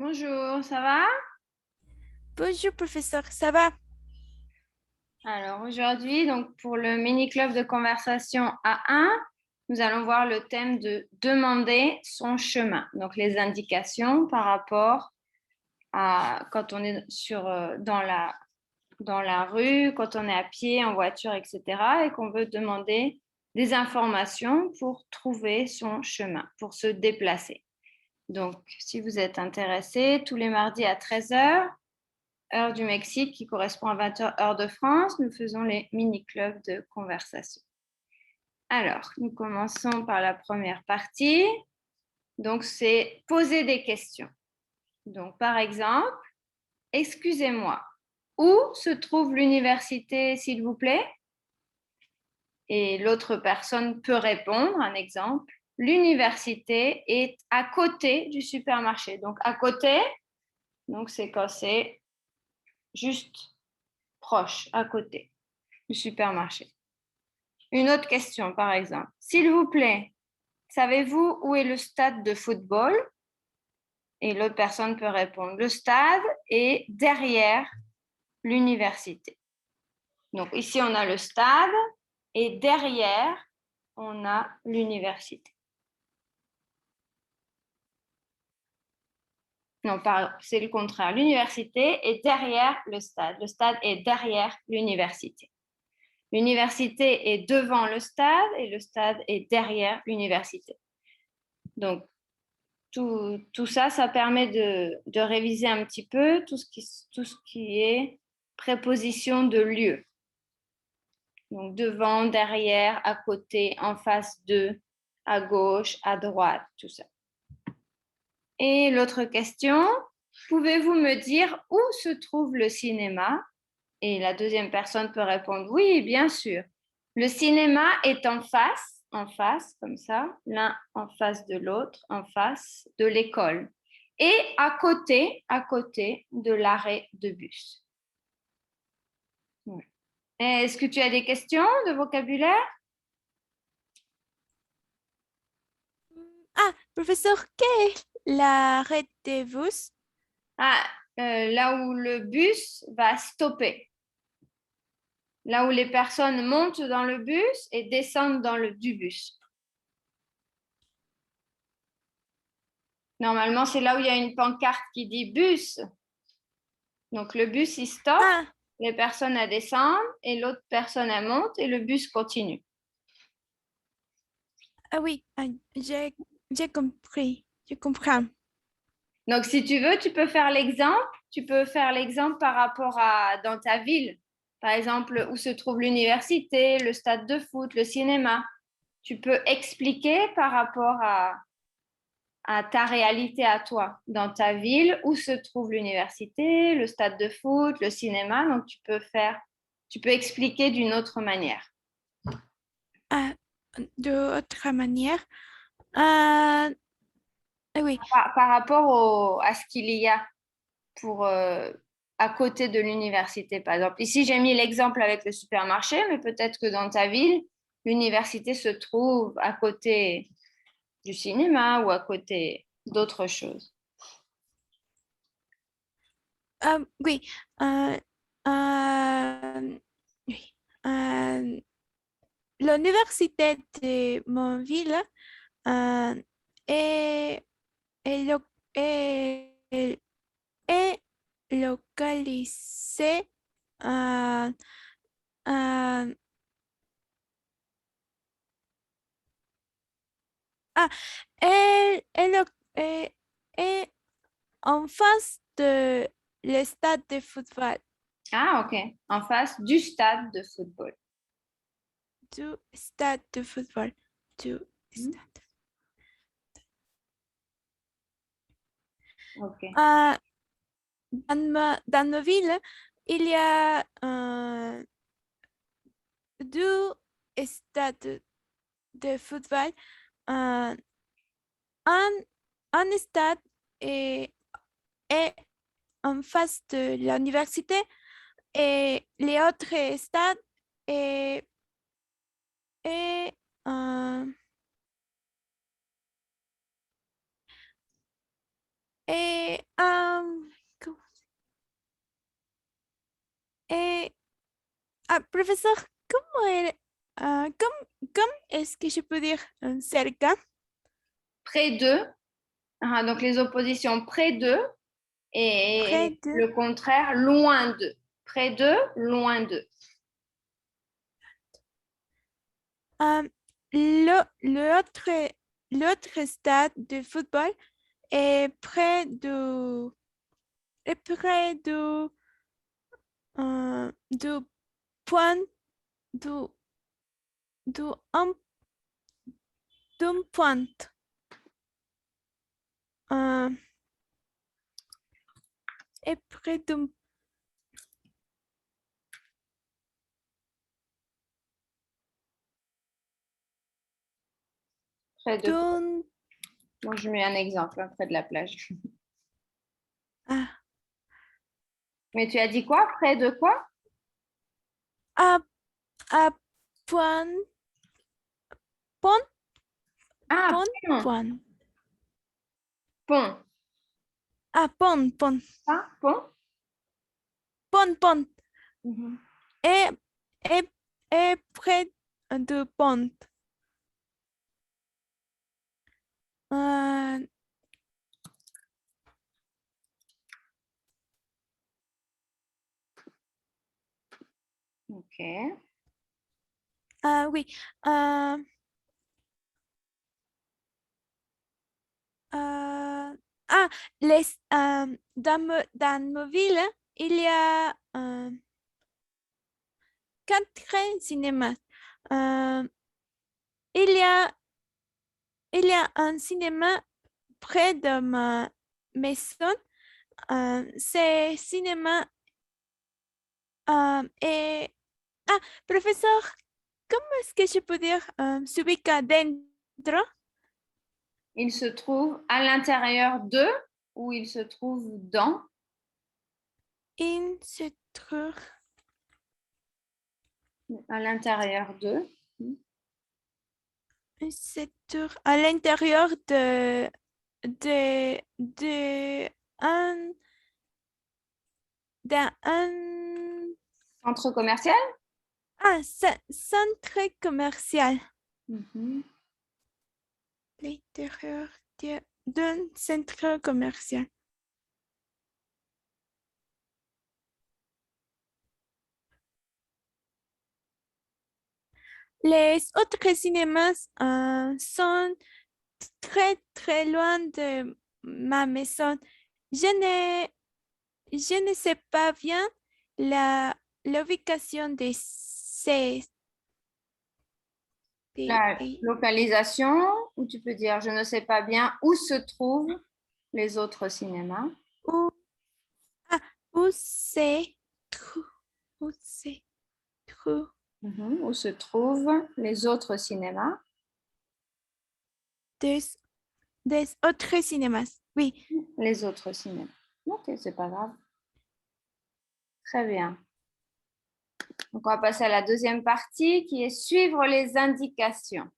Bonjour, ça va? Bonjour, professeur, ça va? Alors aujourd'hui, donc pour le mini club de conversation A1, nous allons voir le thème de demander son chemin. Donc les indications par rapport à quand on est dans la rue, quand on est à pied, en voiture, etc. et qu'on veut demander des informations pour trouver son chemin, pour se déplacer. Donc si vous êtes intéressé, tous les mardis à 13h, heure du Mexique qui correspond à 20h heure de France, nous faisons les mini-clubs de conversation. Alors, nous commençons par la première partie. Donc, c'est poser des questions. Donc, par exemple, excusez-moi, où se trouve l'université, s'il vous plaît? Et l'autre personne peut répondre, un exemple, l'université est à côté du supermarché. Donc, à côté, donc c'est quand c'est juste proche, à côté du supermarché. Une autre question, par exemple. S'il vous plaît, savez-vous où est le stade de football? Et l'autre personne peut répondre, le stade est derrière l'université. Donc ici, on a le stade et derrière, on a l'université. Non, c'est le contraire. L'université est derrière le stade. Le stade est derrière l'université. L'université est devant le stade et le stade est derrière l'université. Donc, tout ça, ça permet de réviser un petit peu tout ce qui est préposition de lieu. Donc devant, derrière, à côté, en face de, à gauche, à droite, tout ça. Et l'autre question, pouvez-vous me dire où se trouve le cinéma? Et la deuxième personne peut répondre oui, bien sûr. Le cinéma est en face, comme ça, l'un en face de l'autre, en face de l'école. Et à côté de l'arrêt de bus. Ouais. Est-ce que tu as des questions de vocabulaire? Ah, professeur, qu'est l'arrêt de bus? Ah, là où le bus va stopper. Là où les personnes montent dans le bus et descendent du bus. Normalement, c'est là où il y a une pancarte qui dit bus. Donc le bus, il stoppe, Ah, les personnes elles descendent et l'autre personne elle monte et le bus continue. ah oui, j'ai compris, je comprends. Donc si tu veux, tu peux faire l'exemple. Tu peux faire l'exemple par rapport à dans ta ville. Par exemple, où se trouve l'université, le stade de foot, le cinéma. Tu peux expliquer par rapport à ta réalité à toi, dans ta ville, où se trouve l'université, le stade de foot, le cinéma. Donc tu peux expliquer d'une autre manière. Ah, d'autre manière, ah, ah oui, Par rapport à ce qu'il y a pour à côté de l'université, par exemple. Ici, j'ai mis l'exemple avec le supermarché, mais peut-être que dans ta ville, l'université se trouve à côté du cinéma ou à côté d'autres choses. ah, oui, ah, ah, oui, ah, l'université de mon ville ah, est, est, est, est localisée à, à- ah, est- est en face de le stade de football. Ah, ok. En face du stade de football. Du stade de football. Du Hmm. stade. Ok. Ah, dans ma ville, il y a deux stades de football. Euh, un, un stade est, est en face de l'université et les autres stades est, est, euh, Et, et professeur, comment est-ce que je peux dire cerca? Près de. Ah, donc les oppositions près de Près et de. le contraire loin de. Près de, loin de. L'autre stade de football est près du point du, du, un- d'un point. Est près Près de. d'un Moi, je mets un exemple, hein, près de la plage. ah, Mais tu as dit quoi? Près de quoi? à, à point, pont, Ah, pont, pont. point. Pont. Pont. Ah, pont. Pont. Mhm. Et, et, et près du pont. Euh, Ok. oui. Euh, euh, ah, dans ma ville, il y a 4 cinémas. Euh, il y a, il y a un cinéma près de ma maison. Ce cinéma est... Ah, professeur, comment est-ce que je peux dire s'ubica dentro? Il se trouve à l'intérieur de ou il se trouve dans. Il se trouve À l'intérieur de. à l'intérieur de un, d'un Centre commercial. centre commercial. Mhm. L'intérieur d'un centre commercial. Les autres cinémas sont très loin de ma maison. Je ne, je ne sais pas bien la, l'ubication de ces... La localisation, où tu peux dire je ne sais pas bien où se trouvent les autres cinémas. où, ah, où se trouve, où se trouve Mhm. Où se trouvent les autres cinémas. des, des autres cinémas. Oui. Les autres cinémas. Ok, c'est pas grave. Très bien. Donc, on va passer à la deuxième partie qui est suivre les indications.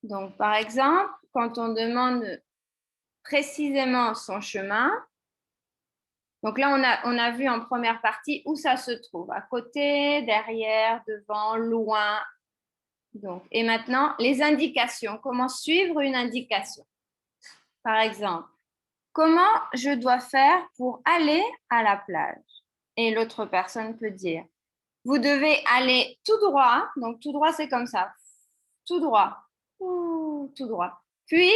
Donc, par exemple, quand on demande précisément son chemin, donc là, on a vu en première partie où ça se trouve, à côté, derrière, devant, loin. Donc, et maintenant, les indications. Comment suivre une indication? Par exemple, comment je dois faire pour aller à la plage? Et l'autre personne peut dire, vous devez aller tout droit. Donc, tout droit, c'est comme ça. Tout droit. Tout droit. Puis,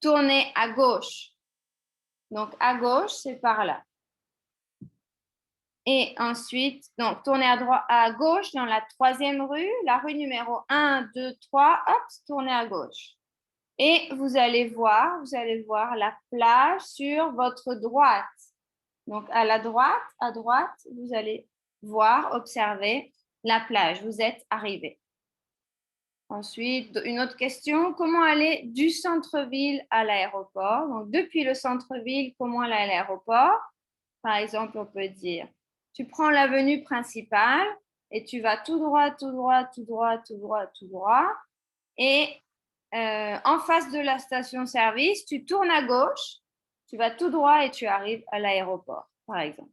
tournez à gauche. Donc, à gauche, c'est par là. Et ensuite, donc, tournez à gauche dans la troisième rue, la rue numéro 1, 2, 3, hop, tournez à gauche. Et vous allez voir la plage sur votre droite. Donc, à droite, vous allez voir, observer la plage. Vous êtes arrivé. Ensuite, une autre question, comment aller du centre-ville à l'aéroport? Donc, depuis le centre-ville, comment aller à l'aéroport? Par exemple, on peut dire, tu prends l'avenue principale et tu vas tout droit, tout droit, tout droit, tout droit, tout droit. Et en face de la station-service, tu tournes à gauche, Tu vas tout droit et tu arrives à l'aéroport, par exemple.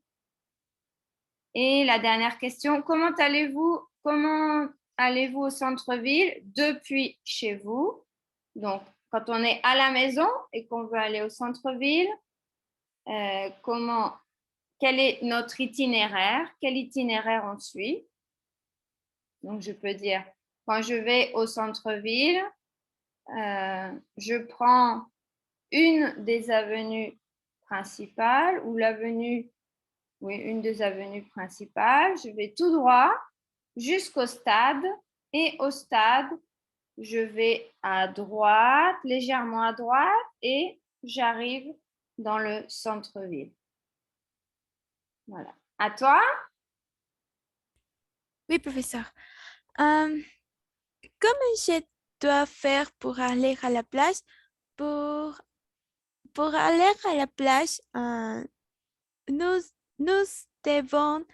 Et la dernière question, comment allez-vous au centre-ville depuis chez vous? Donc, quand on est à la maison et qu'on veut aller au centre-ville, quel est notre itinéraire? Quel itinéraire on suit? Donc, je peux dire, quand je vais au centre-ville, je prends une des avenues principales ou une des avenues principales. Je vais tout droit jusqu'au stade et au stade, je vais à droite, légèrement à droite et j'arrive dans le centre-ville. Voilà. À toi? Oui, professeur. Comment je dois faire pour aller à la plage? Pour, pour aller à la plage, nous, nous devons,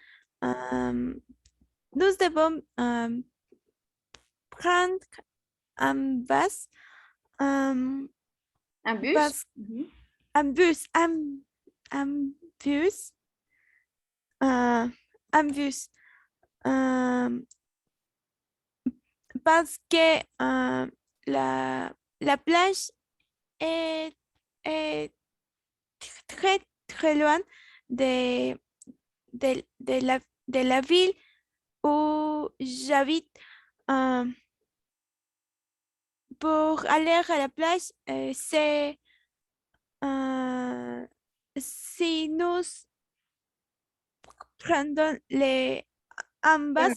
euh, nous devons prendre un bus, euh, Un bus? parce- un bus, un bus, euh, un bus, euh, parce que la plage est, est très, très loin de, de la ville où j'habite. Euh, pour aller à la plage, c'est si nous prenons les ambas,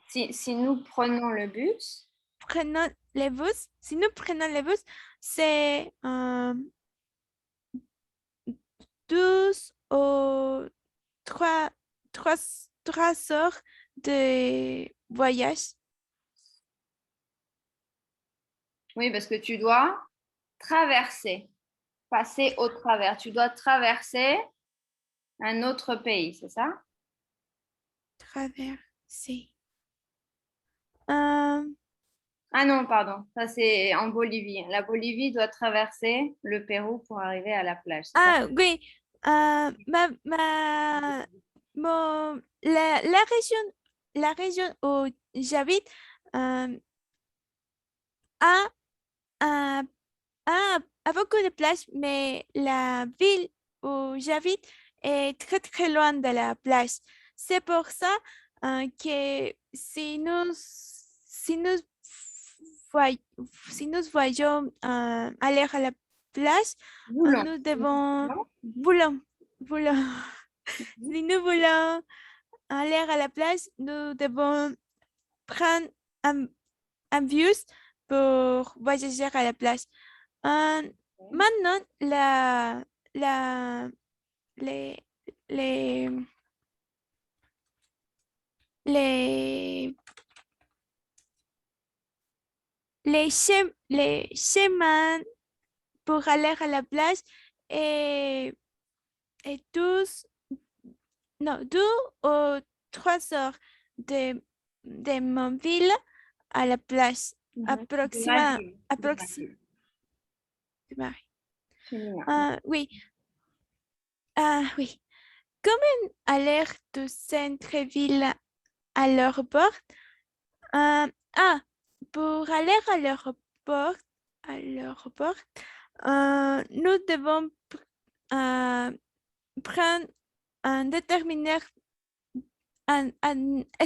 Si nous prenons le bus, prenons les bus, si nous prenons les bus, c'est 12 ou 3, 3 heures de voyage. oui, parce que tu dois traverser, passer au travers. Tu dois traverser un autre pays, c'est ça? Traverser. Euh, Ah non, pardon, ça c'est en Bolivie. La Bolivie doit traverser le Pérou pour arriver à la plage, c'est ça? oui, la région où j'habite euh, a, a, a beaucoup de plages, mais la ville où j'habite est très très loin de la plage. C'est pour ça que voy- si nous voyons aller à la plage, Boulon. nous devons Non. voulons, voulons. Si nous voulons aller à la plage, nous devons prendre un, un bus pour voyager à la plage. Euh, maintenant, la, les, les, les, les chemins pour aller à la plage et, et tous, non, 2 ou 3 heures de mon ville à la plage, De approximativement. féminin. Oui, oui. Comment aller du centre-ville à l'aéroport? Euh, ah, pour aller à l'aéroport, nous devons prendre un déterminé, un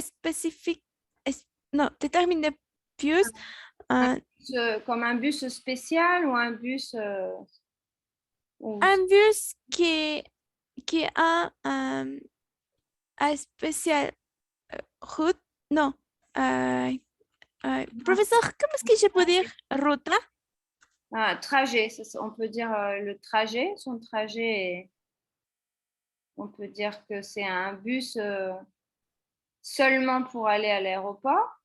spécifique, non, déterminé bus, Un un, bus, comme un bus spécial ou un bus un bus qui a un spécial route, non, euh, professeur, comment est-ce que je peux dire route? un trajet, on peut dire le trajet, son trajet, on peut dire que c'est un bus seulement pour aller à l'aéroport,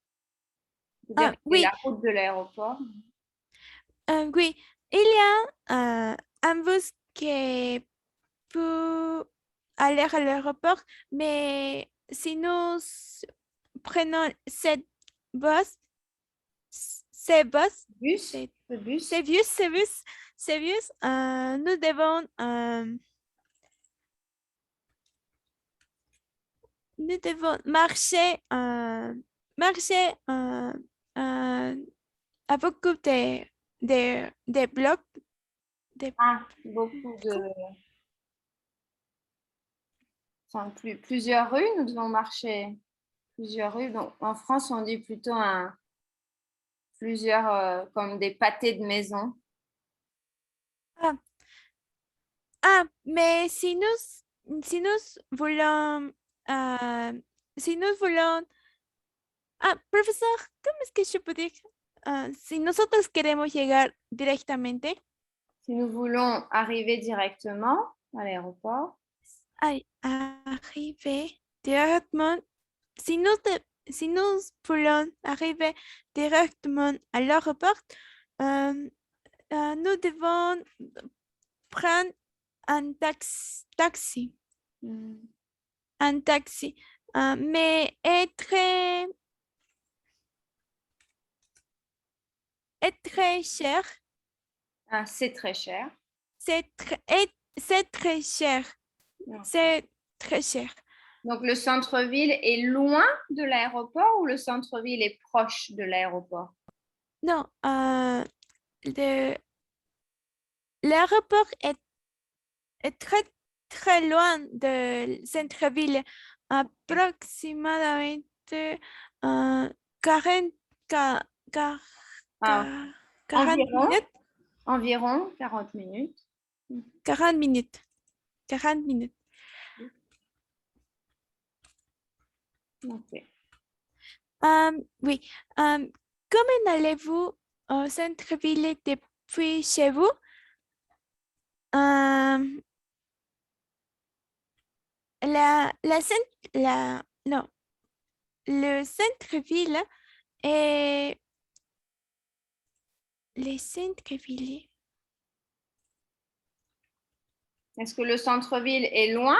c'est-à-dire que c'est la Oui, route de l'aéroport. oui, il y a un bus qui peut aller à l'aéroport, mais si nous prenons cette bus, c'est bus, Bus, c'est le bus. c'est bus, c'est bus, c'est bus. Nous devons, marcher, marcher à beaucoup de blocs. De, Ah, beaucoup de, enfin, plusieurs rues. Nous devons marcher plusieurs rues. Donc, en France, on dit plutôt plusieurs, comme des pâtés de maison. ah, mais si nous voulons, euh, si nous voulons, profesor, ¿cómo es que yo puedo decir? Si nosotros queremos llegar directamente, Si nous voulons arriver directement à l'aéroport, arriver directement, si nous voulons arriver directement à l'aéroport, euh, nous devons prendre un taxi. hmm, Un taxi. Mais est très cher. c'est très cher. C'est très cher. Non. C'est très cher. Donc, le centre-ville est loin de l'aéroport ou le centre-ville est proche de l'aéroport? Non, l'aéroport est très, très loin de centre-ville. Approximativement 40, qua- qua- Ah, 40 minutes. environ 40 minutes. 40 minutes. 40 minutes. Ok. Oui. Comment allez-vous au centre-ville depuis chez vous? Non, le centre-ville est le centre-ville. Est-ce que le centre-ville est loin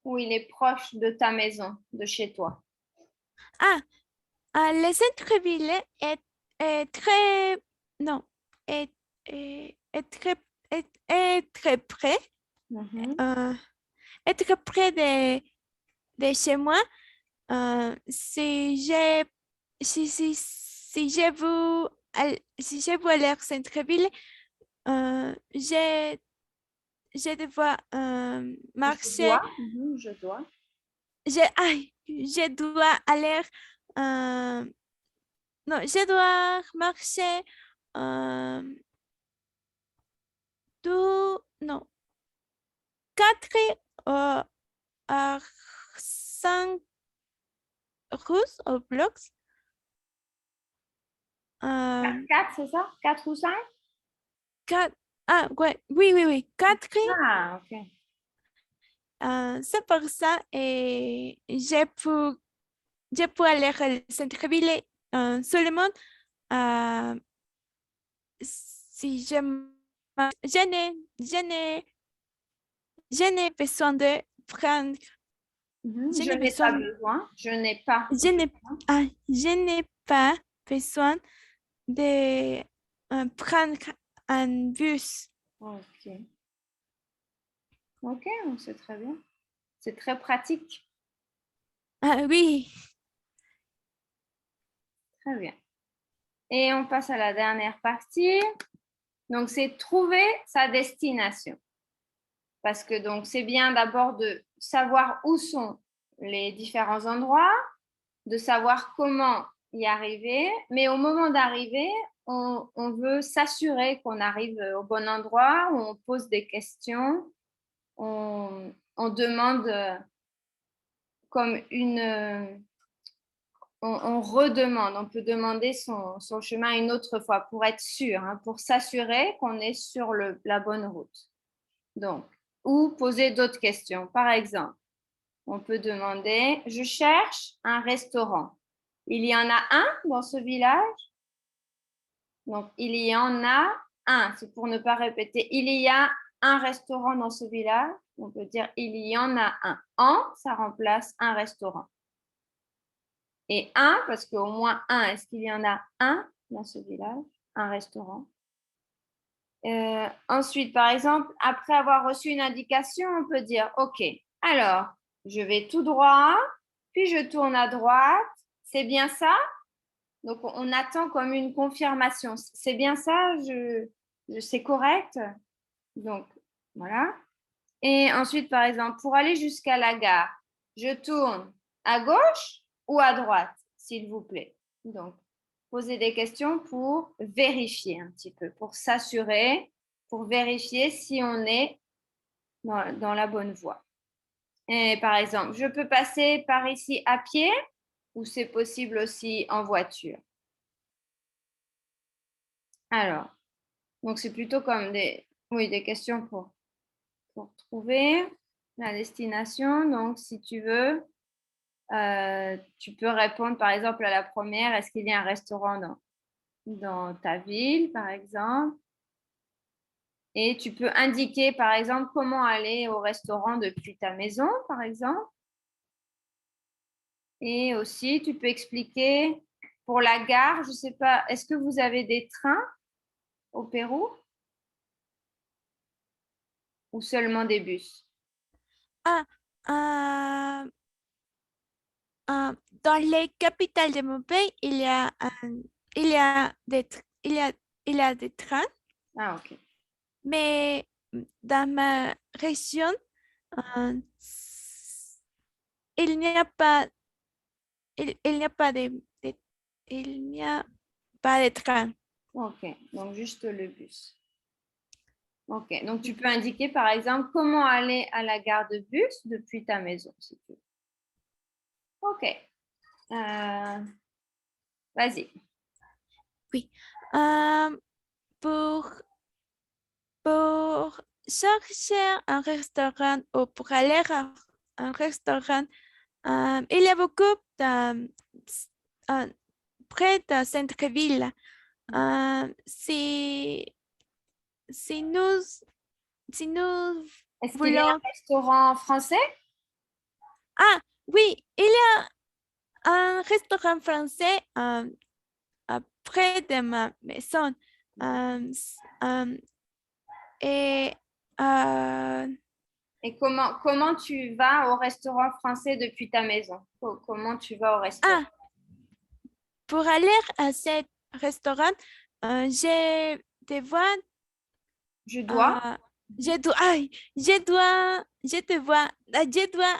ou il est proche de ta maison, de chez toi? Le centre-ville est très, non, est, est très, est très près, Mhm. est très près de chez moi. Si je veux aller au centre-ville, je dois Je marcher. dois. Je dois. Je dois aller. euh, non, je dois marcher euh, non, 4 à 5 rues ou blocs. Euh, 4, c'est ça? 4 ou 5? ouais, oui, oui, oui, 4. Ah, ok. C'est pour ça et je peux aller au centre-ville seulement euh, si je n'ai besoin de prendre. Je Je n'ai n'ai pas besoin. besoin. Je n'ai pas Je n'ai besoin. je n'ai pas besoin de prendre un bus. Ok. Ok, c'est très bien. C'est très pratique. Oui. Très bien. Et on passe à la dernière partie. Donc, c'est trouver sa destination. Parce que donc, c'est bien d'abord de savoir où sont les différents endroits, de savoir comment y arriver. Mais au moment d'arriver, on veut s'assurer qu'on arrive au bon endroit, où on pose des questions, on demande comme on redemande, on peut demander son chemin une autre fois pour être sûr, hein, pour s'assurer qu'on est sur la bonne route. Donc, ou poser d'autres questions. Par exemple, on peut demander, je cherche un restaurant. Il y en a un dans ce village? Donc, il y en a un. C'est pour ne pas répéter. Il y a un restaurant dans ce village. On peut dire, il y en a un. En, ça remplace un restaurant. Et un, parce qu'au moins un, est-ce qu'il y en a un dans ce village? un restaurant. Ensuite, par exemple, après avoir reçu une indication, on peut dire, OK, alors, je vais tout droit, puis je tourne à droite. C'est bien ça? Donc, on attend comme une confirmation. C'est bien ça? C'est correct? Donc, voilà. Et ensuite, par exemple, pour aller jusqu'à la gare, je tourne à gauche ou à droite, s'il vous plaît. Donc, poser des questions pour vérifier un petit peu, pour s'assurer, pour vérifier si on est dans la bonne voie. Et par exemple, je peux passer par ici à pied ou c'est possible aussi en voiture? Alors, donc c'est plutôt comme des questions pour trouver la destination. Donc, si tu veux, tu peux répondre par exemple à la première, est-ce qu'il y a un restaurant dans ta ville, par exemple? Et tu peux indiquer, par exemple, comment aller au restaurant depuis ta maison, par exemple. Et aussi, tu peux expliquer pour la gare, je ne sais pas, est-ce que vous avez des trains au Pérou ou seulement des bus? Ah, ah, dans les capitales de mon pays, il y a il y a des trains, Ah, ok. mais dans ma région, euh, il n'y a pas, il n'y a pas il n'y a pas de train. Ok, donc juste le bus. Ok, donc tu peux indiquer par exemple comment aller à la gare de bus depuis ta maison, si tu veux. Ok, vas-y. Oui. Euh, pour, pour chercher un restaurant ou pour aller à un restaurant, il y a beaucoup de, euh, près de centre-ville. Si, si nous, si nous Est-ce qu'il y a voulons... un restaurant français? Ah, oui, il y a un restaurant français près de ma maison. Um, et euh, Et comment tu vas au restaurant français depuis ta maison? Comment tu vas au restaurant? ah, pour aller à ce restaurant, je devoir, Je dois. euh, je dois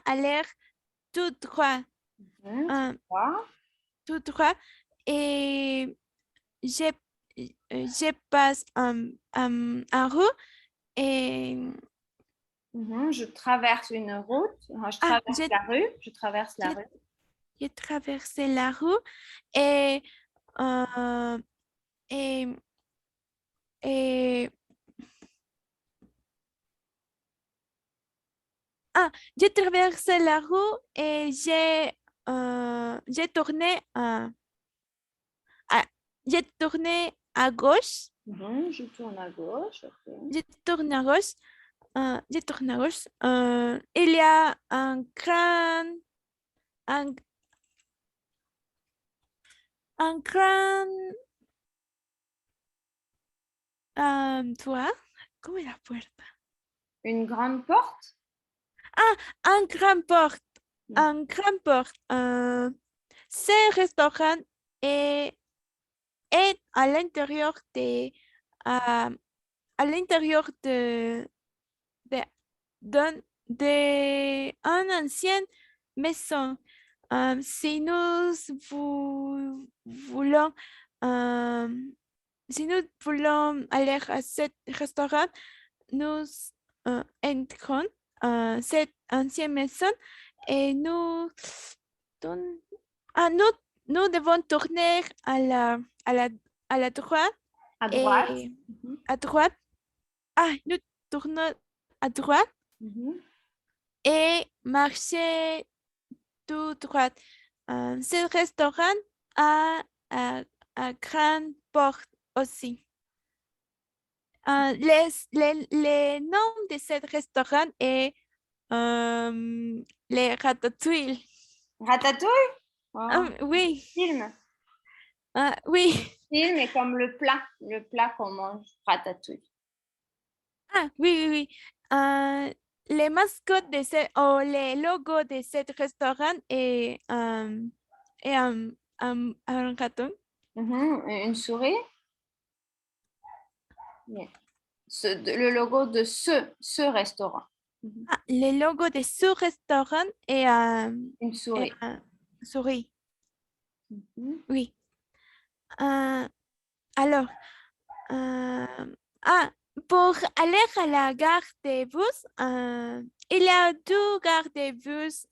aller tout droit, Tu euh, dois. tout droit, et je, je passe en rue et Je traverse une route. Je ah, traverse la rue. Je traverse la j'ai rue. j'ai traversé la rue et, euh, et, et ah, j'ai traversé la rue et j'ai tourné, à, j'ai tourné à gauche. Je tourne à gauche. Ok. J'ai tourné à gauche. J'ai tourné à gauche. Il y a un, un grand toit. ¿Cómo es la puerta? Une grande porte. Ah, un grand porte. Mhm. Un grand porte. Ce restaurant est, est euh, à l'intérieur de, d'un- de une ancienne maison. Si nous voulons, euh, si nous voulons aller à ce restaurant, nous entrons cette ancienne maison et tourn- nous, nous devons tourner à la droite À droite. et à droite. Ah, nous tournons à droite et marcher tout droit. Ce restaurant a une grande porte aussi. Les noms de ce restaurant est les Ratatouille. Ratatouille? Oh, Oui, film. Oui. Mais comme le plat qu'on mange, ratatouille. Ah, oui, oui, oui. Les mascottes de ou les logos de ce restaurant est un raton. Une souris. Yeah. Le logo de ce restaurant. Ah, le logo de ce restaurant Une est souris. un souris. Mhm. Oui. Euh, alors, euh, ah, pour aller à la gare de bus, il y a deux gares de bus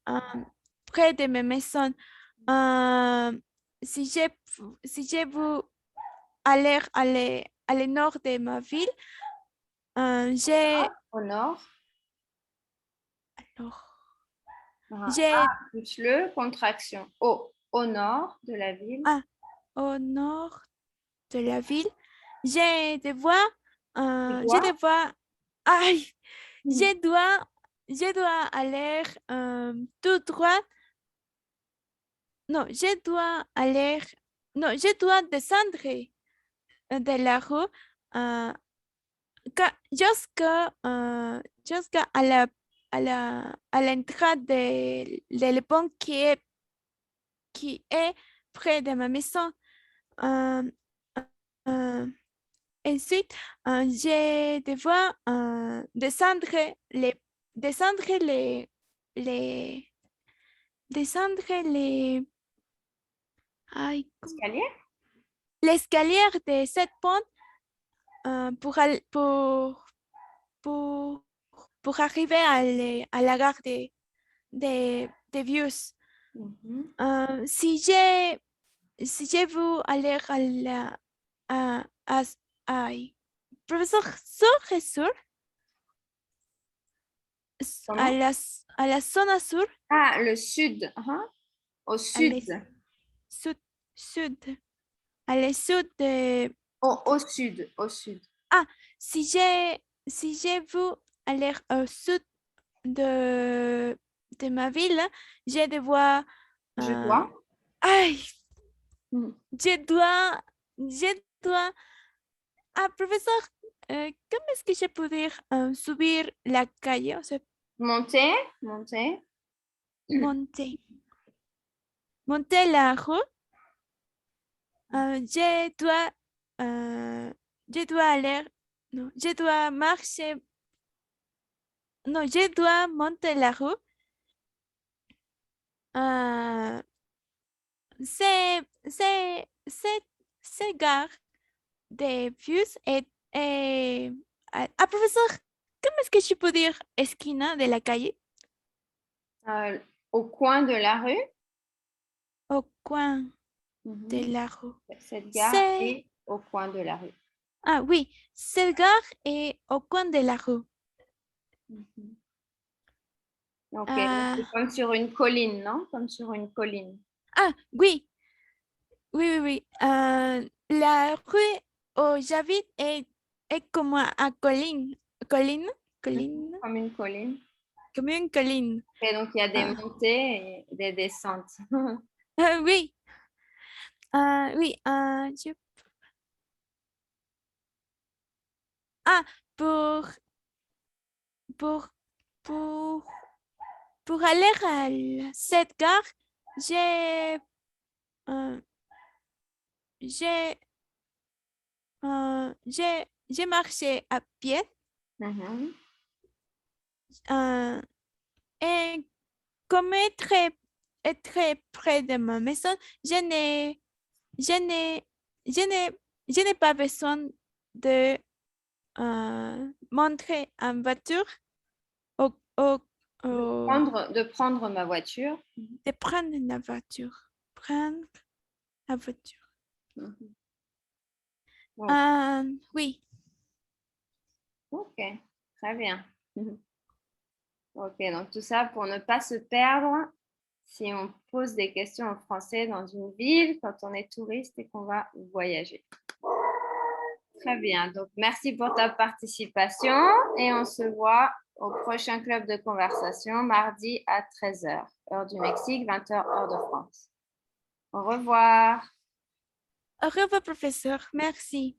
près de ma maison. Euh, si je, si je veux aller à le nord de ma ville, j'ai Au nord. alors, Ah, j'ai plus le, contraction. Au nord de la ville. ah, au nord de la ville, j'ai devoir Tu je dois. devoir aïe, Mhm. je dois aller tout droit. Non, je dois aller non, je dois descendre de la rue euh, jusqu'à à l'entrée de le pont qui est près de ma maison. Euh, euh, Ensuite, je devoir les descendre les descendre aïe, Escalier. l'escalier de cette pont pour, pour, pour arriver à la gare de Vius. Mhm. Si si je veux aller à, aïe, professeur, sur et sur, Comment? à la zone sur, Ah, le sud. Au à sud. l'est sud, sud, à l'est sud de, Au sud. Au sud. ah, si je veux aller au sud de ma ville, je devoir, Je euh, dois. aïe, Mhm. je dois, ah, professeur, comment est-ce que je peux dire subir la calle, o sea, Monter. Monter. monter, monter la rue, je dois, je dois aller, non, je dois marcher, non, je dois monter la rue. Euh, c'est, c'est, c'est gare de bus professeur, comment est-ce que je peux dire esquina de la calle? Euh, Au coin de la rue. Au coin de Mhm. la rue. Cette gare C'est, est au coin de la rue. ah oui, cette gare est au coin de la rue. Mhm. Ok, donc Euh, c'est comme sur une colline, non? Comme sur une colline. oui, oui, oui, oui. La rue où j'habite est comme à colline, colline, colline, Comme une colline. comme une colline. Et donc il y a des Ah, montées et des descentes. oui, oui, ah, pour, pour, pour, pour aller à cette gare, j'ai, euh, j'ai, j'ai marché à pied Mhm. euh, et comme est très près de ma maison, je n'ai, je n'ai, je n'ai, je n'ai pas besoin de montrer en voiture au, au, De prendre ma voiture. de prendre la voiture. Prendre la voiture. Mhm. Ok, Oui. ok, très bien. Mhm. Ok, donc tout ça pour ne pas se perdre si on pose des questions en français dans une ville quand on est touriste et qu'on va voyager. Très bien, donc merci pour ta participation et on se voit au prochain club de conversation mardi à 13h, heure du Mexique, 20h, heure de France. Au revoir. Au revoir, professeur. Merci.